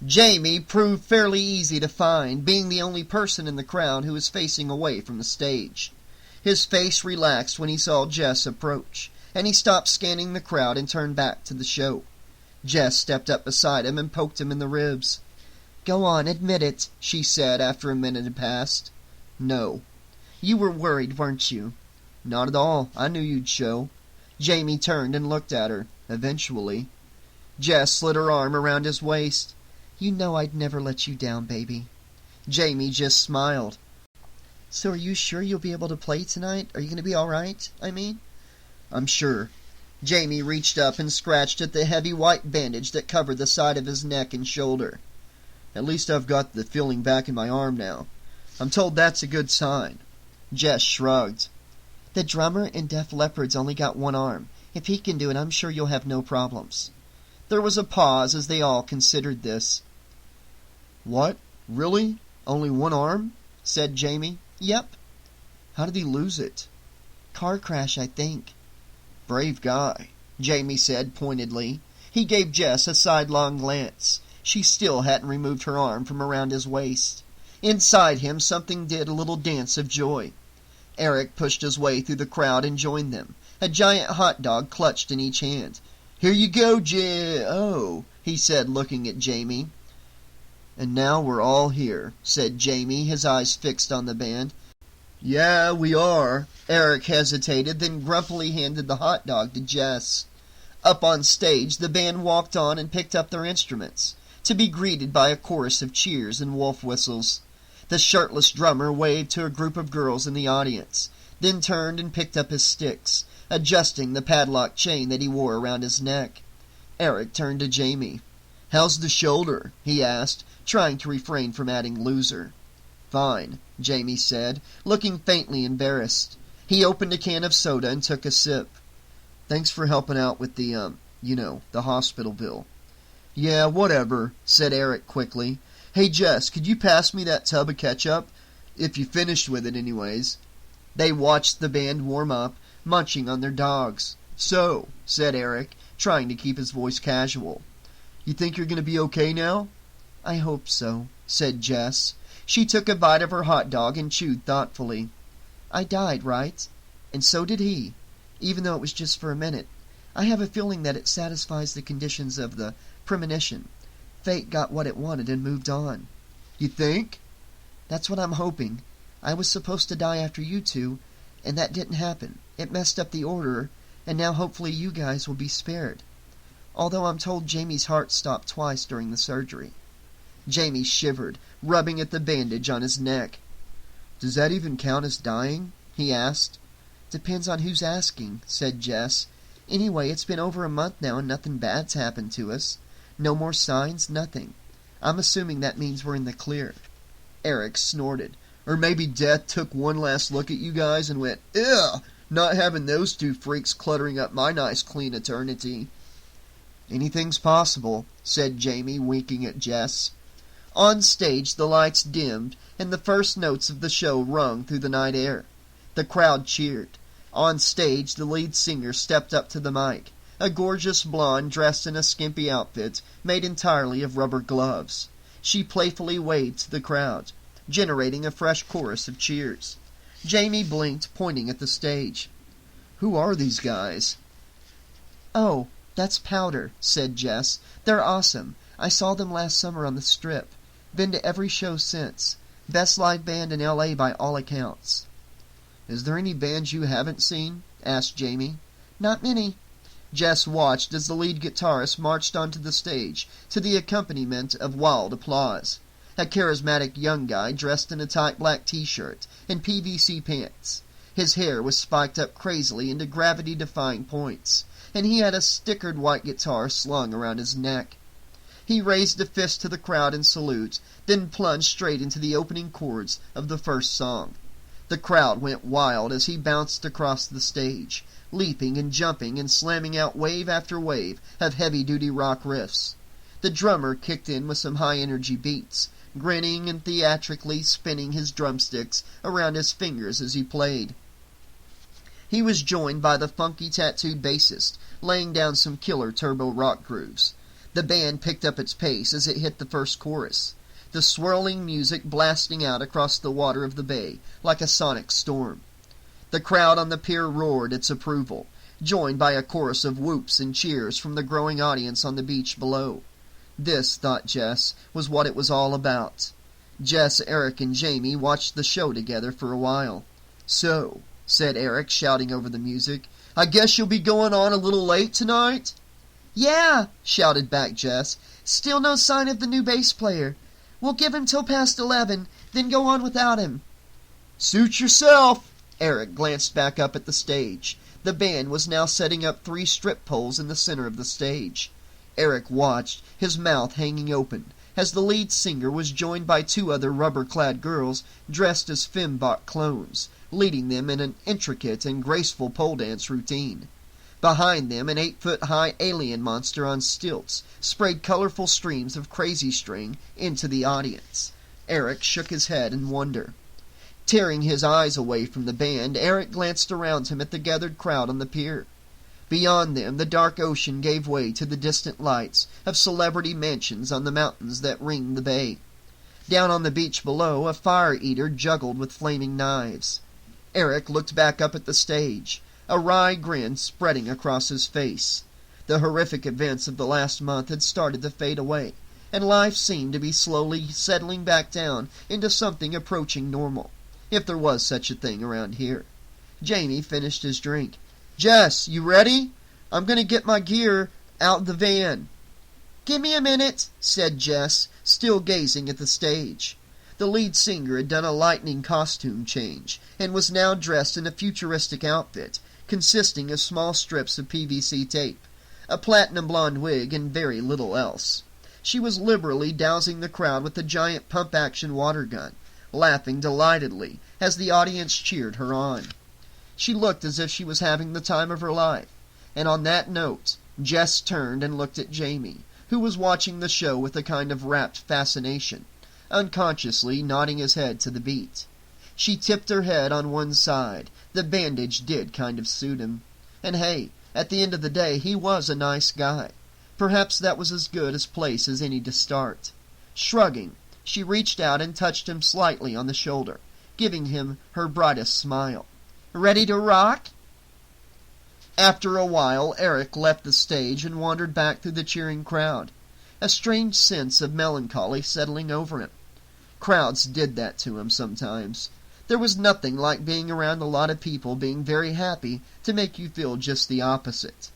Jamie proved fairly easy to find, being the only person in the crowd who was facing away from the stage. His face relaxed when he saw Jess approach, and he stopped scanning the crowd and turned back to the show. Jess stepped up beside him and poked him in the ribs. "Go on, admit it," she said after a minute had passed. "No." "You were worried, weren't you?" "Not at all. I knew you'd show." Jamie turned and looked at her. "Eventually." Jess slid her arm around his waist. "You know I'd never let you down, baby." Jamie just smiled. "So are you sure you'll be able to play tonight? Are you going to be all right, I mean?" "I'm sure." Jamie reached up and scratched at the heavy white bandage that covered the side of his neck and shoulder. "At least I've got the feeling back in my arm now. I'm told that's a good sign." Jess shrugged. "The drummer in Def Leppard's only got one arm. If he can do it, I'm sure you'll have no problems." There was a pause as they all considered this. "What? Really? Only one arm?" said Jamie. "Yep." "How did he lose it?" "Car crash, I think." "Brave guy," Jamie said pointedly. He gave Jess a sidelong glance. She still hadn't removed her arm from around his waist. Inside him, something did a little dance of joy. Eric pushed his way through the crowd and joined them, a giant hot dog clutched in each hand. "Here you go, Oh." he said, looking at Jamie. "And now we're all here," said Jamie, his eyes fixed on the band. "Yeah, we are." Eric hesitated, then grumpily handed the hot dog to Jess. Up on stage, the band walked on and picked up their instruments, to be greeted by a chorus of cheers and wolf whistles. The shirtless drummer waved to a group of girls in the audience, then turned and picked up his sticks, adjusting the padlock chain that he wore around his neck. Eric turned to Jamie. "How's the shoulder?" he asked, trying to refrain from adding loser. "Fine," Jamie said, looking faintly embarrassed. He opened a can of soda and took a sip. "Thanks for helping out with the hospital bill." "Yeah, whatever," said Eric quickly. "Hey, Jess, could you pass me that tub of ketchup? If you finished with it, anyways." They watched the band warm up, munching on their dogs. "So," said Eric, trying to keep his voice casual, "you think you're going to be okay now?" "I hope so," said Jess. She took a bite of her hot dog and chewed thoughtfully. "I died, right? And so did he, even though it was just for a minute. I have a feeling that it satisfies the conditions of the premonition. Fate got what it wanted and moved on." "You think?" "That's what I'm hoping. I was supposed to die after you two, and that didn't happen. It messed up the order, and now hopefully you guys will be spared. Although I'm told Jamie's heart stopped twice during the surgery." Jamie shivered, rubbing at the bandage on his neck. "Does that even count as dying?" he asked. "Depends on who's asking," said Jess. "Anyway, it's been over a month now and nothing bad's happened to us. No more signs, nothing. I'm assuming that means we're in the clear." Eric snorted. "Or maybe death took one last look at you guys and went, 'Ew, not having those two freaks cluttering up my nice clean eternity.'" "Anything's possible," said Jamie, winking at Jess. On stage, the lights dimmed, and the first notes of the show rung through the night air. The crowd cheered. On stage, the lead singer stepped up to the mic, a gorgeous blonde dressed in a skimpy outfit made entirely of rubber gloves. She playfully waved to the crowd, generating a fresh chorus of cheers. Jamie blinked, pointing at the stage. "Who are these guys?" "Oh, that's Powder," said Jess. "They're awesome. I saw them last summer on the Strip. Been to every show since. Best live band in L.A. by all accounts." "Is there any bands you haven't seen?" asked Jamie. "Not many." Jess watched as the lead guitarist marched onto the stage to the accompaniment of wild applause. A charismatic young guy dressed in a tight black t-shirt and PVC pants. His hair was spiked up crazily into gravity-defying points, and he had a stickered white guitar slung around his neck. He raised a fist to the crowd in salute, then plunged straight into the opening chords of the first song. The crowd went wild as he bounced across the stage, leaping and jumping and slamming out wave after wave of heavy-duty rock riffs. The drummer kicked in with some high-energy beats, grinning and theatrically spinning his drumsticks around his fingers as he played. He was joined by the funky tattooed bassist, laying down some killer turbo rock grooves. The band picked up its pace as it hit the first chorus, the swirling music blasting out across the water of the bay like a sonic storm. The crowd on the pier roared its approval, joined by a chorus of whoops and cheers from the growing audience on the beach below. This, thought Jess, was what it was all about. Jess, Eric, and Jamie watched the show together for a while. "So," said Eric, shouting over the music, "I guess you'll be going on a little late tonight?" "Yeah!" shouted back Jess. "Still no sign of the new bass player. We'll give him till past 11, then go on without him." "Suit yourself!" Eric glanced back up at the stage. The band was now setting up 3 strip poles in the center of the stage. Eric watched, his mouth hanging open, as the lead singer was joined by 2 other rubber-clad girls dressed as fembot clones, leading them in an intricate and graceful pole dance routine. Behind them, an 8-foot-high alien monster on stilts sprayed colorful streams of crazy string into the audience. Eric shook his head in wonder. Tearing his eyes away from the band, Eric glanced around him at the gathered crowd on the pier. Beyond them, the dark ocean gave way to the distant lights of celebrity mansions on the mountains that ringed the bay. Down on the beach below, a fire-eater juggled with flaming knives. Eric looked back up at the stage, a wry grin spreading across his face. The horrific events of the last month had started to fade away, and life seemed to be slowly settling back down into something approaching normal, if there was such a thing around here. Jamie finished his drink. "Jess, you ready? I'm going to get my gear out of the van." "Give me a minute," said Jess, still gazing at the stage. The lead singer had done a lightning costume change, and was now dressed in a futuristic outfit, consisting of small strips of PVC tape, a platinum blonde wig, and very little else. She was liberally dousing the crowd with a giant pump-action water gun, laughing delightedly as the audience cheered her on. She looked as if she was having the time of her life, and on that note, Jess turned and looked at Jamie, who was watching the show with a kind of rapt fascination, unconsciously nodding his head to the beat. She tipped her head on one side. The bandage did kind of suit him. And hey, at the end of the day, he was a nice guy. Perhaps that was as good a place as any to start. Shrugging, she reached out and touched him slightly on the shoulder, giving him her brightest smile. "Ready to rock?" After a while, Eric left the stage and wandered back through the cheering crowd, a strange sense of melancholy settling over him. Crowds did that to him sometimes. There was nothing like being around a lot of people being very happy to make you feel just the opposite.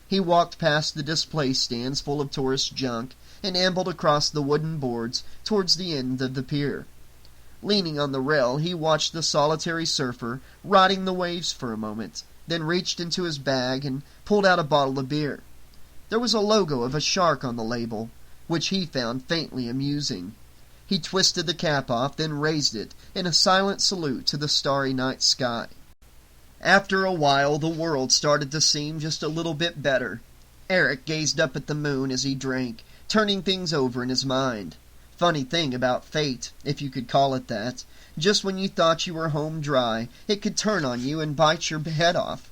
He walked past the display stands full of tourist junk and ambled across the wooden boards towards the end of the pier. Leaning on the rail, he watched the solitary surfer riding the waves for a moment, then reached into his bag and pulled out a bottle of beer. There was a logo of a shark on the label, which he found faintly amusing. He twisted the cap off, then raised it in a silent salute to the starry night sky. After a while, the world started to seem just a little bit better. Eric gazed up at the moon as he drank, turning things over in his mind. Funny thing about fate, if you could call it that. Just when you thought you were home dry, it could turn on you and bite your head off.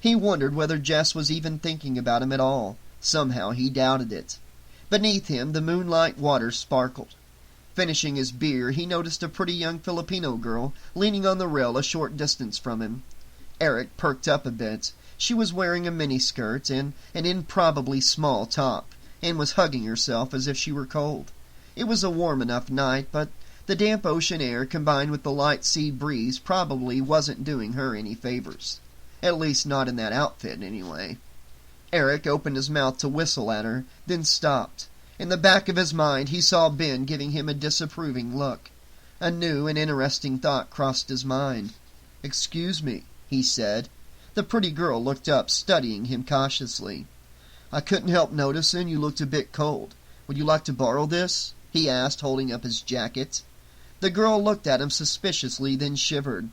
He wondered whether Jess was even thinking about him at all. Somehow he doubted it. Beneath him, the moonlight water sparkled. Finishing his beer, he noticed a pretty young Filipino girl leaning on the rail a short distance from him. Eric perked up a bit. She was wearing a miniskirt and an improbably small top, and was hugging herself as if she were cold. It was a warm enough night, but the damp ocean air combined with the light sea breeze probably wasn't doing her any favors. At least not in that outfit, anyway. Eric opened his mouth to whistle at her, then stopped. In the back of his mind, he saw Ben giving him a disapproving look. A new and interesting thought crossed his mind. "Excuse me," he said. The pretty girl looked up, studying him cautiously. "I couldn't help noticing you looked a bit cold. Would you like to borrow this?" he asked, holding up his jacket. The girl looked at him suspiciously, then shivered.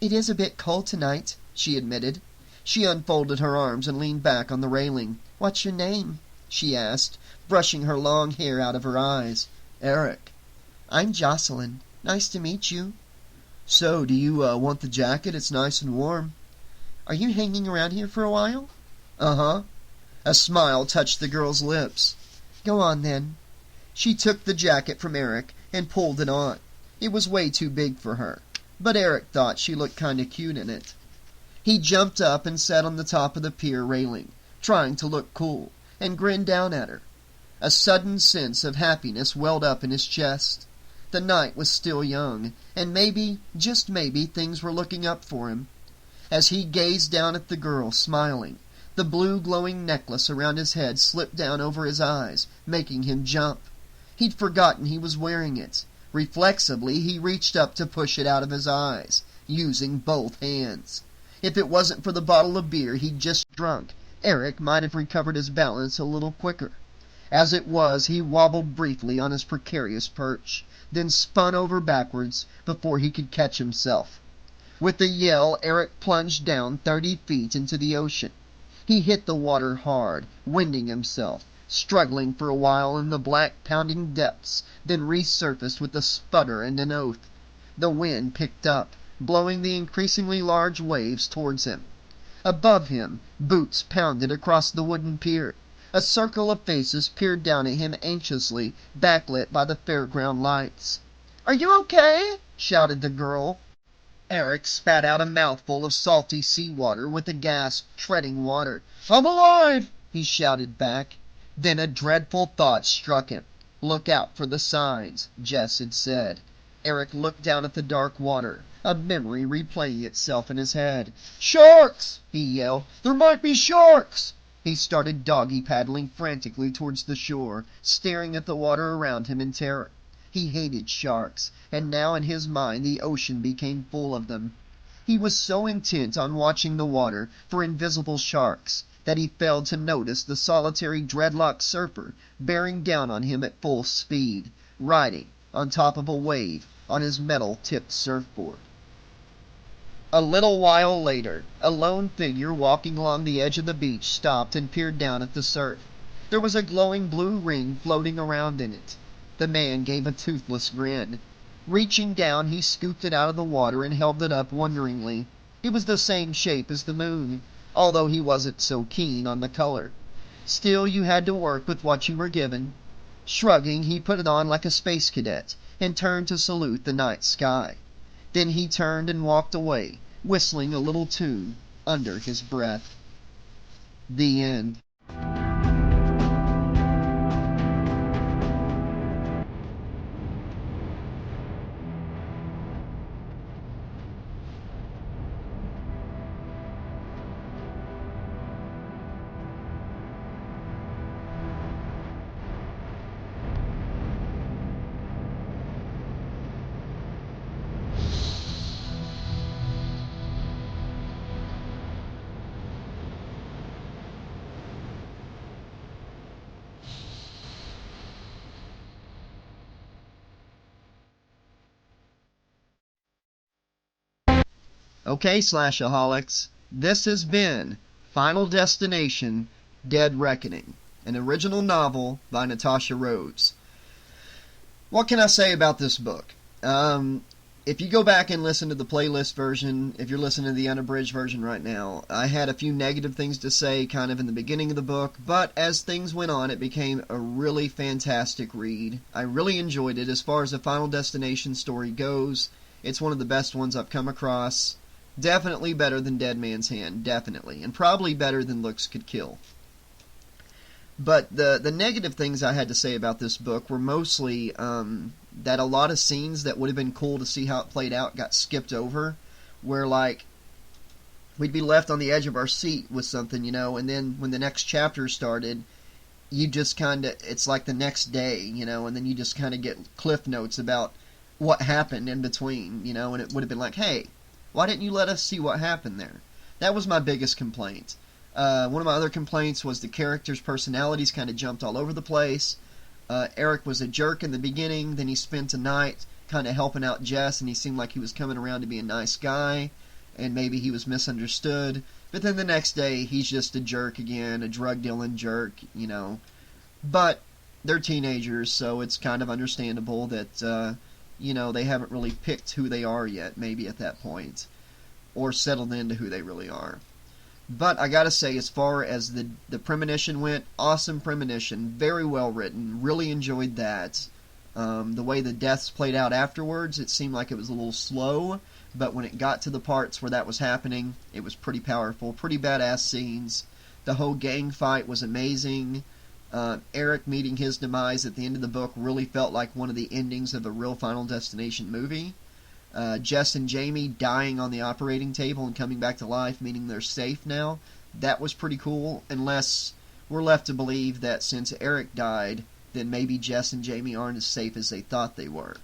"It is a bit cold tonight," she admitted. She unfolded her arms and leaned back on the railing. "What's your name?" she asked, brushing her long hair out of her eyes. "Eric." "I'm Jocelyn. Nice to meet you." "So, do you want the jacket? It's nice and warm." "Are you hanging around here for a while?" "Uh-huh." A smile touched the girl's lips. "Go on, then." She took the jacket from Eric and pulled it on. It was way too big for her, but Eric thought she looked kind of cute in it. He jumped up and sat on the top of the pier railing, trying to look cool, and grinned down at her. A sudden sense of happiness welled up in his chest. The night was still young, and maybe, just maybe, things were looking up for him. As he gazed down at the girl, smiling, the blue glowing necklace around his head slipped down over his eyes, making him jump. He'd forgotten he was wearing it. Reflexively, he reached up to push it out of his eyes, using both hands. If it wasn't for the bottle of beer he'd just drunk, Eric might have recovered his balance a little quicker. As it was, he wobbled briefly on his precarious perch, then spun over backwards before he could catch himself. With a yell, Eric plunged down 30 feet into the ocean. He hit the water hard, winding himself, struggling for a while in the black pounding depths, then resurfaced with a sputter and an oath. The wind picked up, blowing the increasingly large waves towards him. Above him, boots pounded across the wooden pier. A circle of faces peered down at him anxiously, backlit by the fairground lights. "Are you okay?" shouted the girl. Eric spat out a mouthful of salty seawater with a gasp, treading water. "I'm alive!" he shouted back. Then a dreadful thought struck him. "Look out for the signs," Jess had said. Eric looked down at the dark water, a memory replaying itself in his head. "Sharks!" he yelled. "There might be sharks!" He started doggy paddling frantically towards the shore, staring at the water around him in terror. He hated sharks, and now in his mind the ocean became full of them. He was so intent on watching the water for invisible sharks that he failed to notice the solitary dreadlocked surfer bearing down on him at full speed, riding on top of a wave on his metal-tipped surfboard. A little while later, a lone figure walking along the edge of the beach stopped and peered down at the surf. There was a glowing blue ring floating around in it. The man gave a toothless grin. Reaching down, he scooped it out of the water and held it up wonderingly. It was the same shape as the moon, although he wasn't so keen on the color. Still, you had to work with what you were given. Shrugging, he put it on like a space cadet and turned to salute the night sky. Then he turned and walked away, whistling a little tune under his breath. The end. Okay, Slashaholics, this has been Final Destination Dead Reckoning, an original novel by Natasha Rhodes. What can I say about this book? If you go back and listen to the playlist version, if you're listening to the unabridged version right now, I had a few negative things to say kind of in the beginning of the book, but as things went on, it became a really fantastic read. I really enjoyed it. As far as the Final Destination story goes, it's one of the best ones I've come across. Definitely better than Dead Man's Hand, definitely, and probably better than Looks Could Kill. But the negative things I had to say about this book were mostly that a lot of scenes that would have been cool to see how it played out got skipped over, where like we'd be left on the edge of our seat with something, and then when the next chapter started, you just kind of, it's like the next day, and then you just kind of get cliff notes about what happened in between, and it would have been like, hey, why didn't you let us see what happened there? That was my biggest complaint. One of my other complaints was the characters' personalities kind of jumped all over the place. Eric was a jerk in the beginning, then he spent a night kind of helping out Jess, and he seemed like he was coming around to be a nice guy, and maybe he was misunderstood. But then the next day, he's just a jerk again, a drug-dealing jerk, But they're teenagers, so it's kind of understandable that, they haven't really picked who they are yet, maybe at that point, or settled into who they really are. But I gotta say, as far as the premonition went, awesome premonition, very well written, really enjoyed that. The way the deaths played out afterwards, it seemed like it was a little slow, but when it got to the parts where that was happening, it was pretty powerful, pretty badass scenes. The whole gang fight was amazing. Eric meeting his demise at the end of the book really felt like one of the endings of a real Final Destination movie. Jess and Jamie dying on the operating table and coming back to life, meaning they're safe now. That was pretty cool, unless we're left to believe that since Eric died, then maybe Jess and Jamie aren't as safe as they thought they were.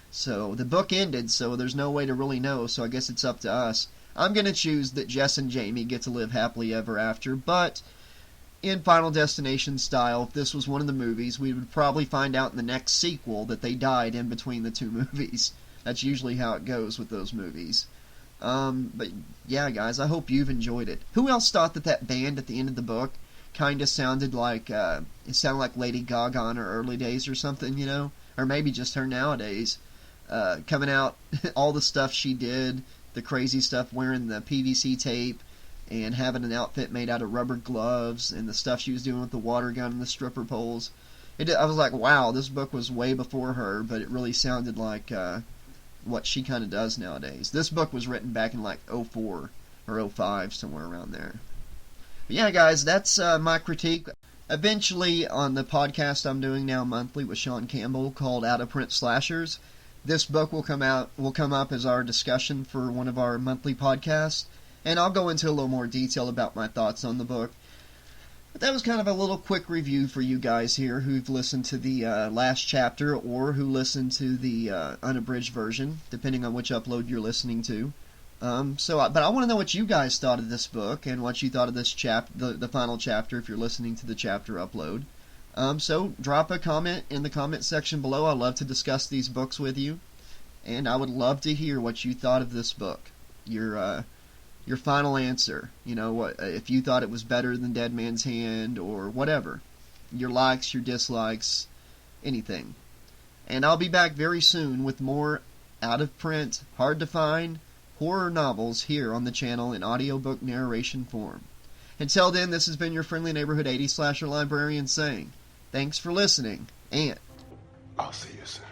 So the book ended, so there's no way to really know, so I guess it's up to us. I'm going to choose that Jess and Jamie get to live happily ever after, but in Final Destination style, if this was one of the movies, we would probably find out in the next sequel that they died in between the two movies. That's usually how it goes with those movies. But yeah, guys, I hope you've enjoyed it. Who else thought that band at the end of the book kind of sounded like it sounded like Lady Gaga in her early days or something, or maybe just her nowadays, coming out, all the stuff she did, the crazy stuff, wearing the PVC tape and having an outfit made out of rubber gloves, and the stuff she was doing with the water gun and the stripper poles. I was like, wow, this book was way before her, but it really sounded like what she kind of does nowadays. This book was written back in like '04 or '05, somewhere around there. But Yeah, guys, that's my critique. Eventually, on the podcast I'm doing now monthly with Sean Campbell called Out of Print Slashers, this book will come up as our discussion for one of our monthly podcasts, and I'll go into a little more detail about my thoughts on the book. But that was kind of a little quick review for you guys here who've listened to the last chapter or who listened to the unabridged version, depending on which upload you're listening to. But I want to know what you guys thought of this book and what you thought of this the final chapter if you're listening to the chapter upload. So drop a comment in the comment section below. I'd love to discuss these books with you, and I would love to hear what you thought of this book. Your final answer. You know, what if you thought it was better than Dead Man's Hand or whatever. Your likes, your dislikes, anything. And I'll be back very soon with more out of print, hard to find horror novels here on the channel in audiobook narration form. Until then, this has been your friendly neighborhood 80s slasher librarian saying, thanks for listening, and I'll see you soon.